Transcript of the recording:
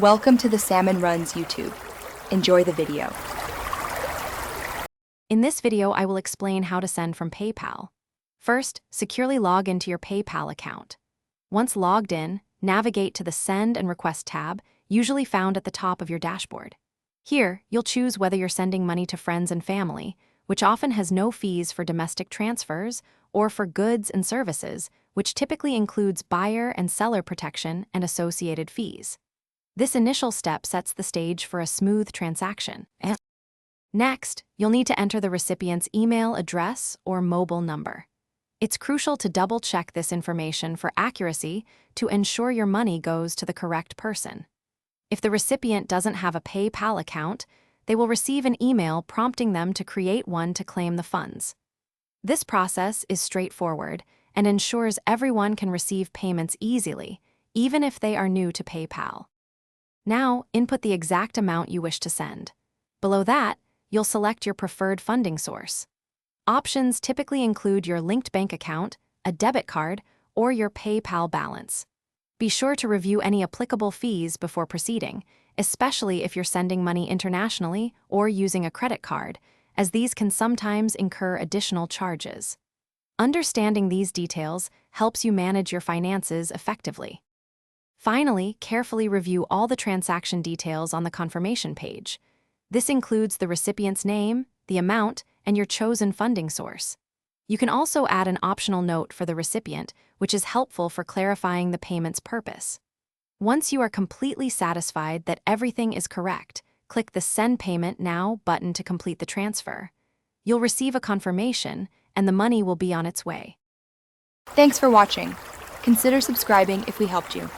Welcome to the Salmon Runs YouTube. Enjoy the video. In this video, I will explain how to send from PayPal. First, securely log into your PayPal account. Once logged in, navigate to the Send and Request tab, usually found at the top of your dashboard. Here, you'll choose whether you're sending money to friends and family, which often has no fees for domestic transfers, or for goods and services, which typically includes buyer and seller protection and associated fees. This initial step sets the stage for a smooth transaction. Next, you'll need to enter the recipient's email address or mobile number. It's crucial to double-check this information for accuracy to ensure your money goes to the correct person. If the recipient doesn't have a PayPal account, they will receive an email prompting them to create one to claim the funds. This process is straightforward and ensures everyone can receive payments easily, even if they are new to PayPal. Now, input the exact amount you wish to send. Below that, you'll select your preferred funding source. Options typically include your linked bank account, a debit card, or your PayPal balance. Be sure to review any applicable fees before proceeding, especially if you're sending money internationally or using a credit card, as these can sometimes incur additional charges. Understanding these details helps you manage your finances effectively. Finally, carefully review all the transaction details on the confirmation page. This includes the recipient's name, the amount, and your chosen funding source. You can also add an optional note for the recipient, which is helpful for clarifying the payment's purpose. Once you are completely satisfied that everything is correct, click the Send Payment Now button to complete the transfer. You'll receive a confirmation, and the money will be on its way. Thanks for watching. Consider subscribing if we helped you.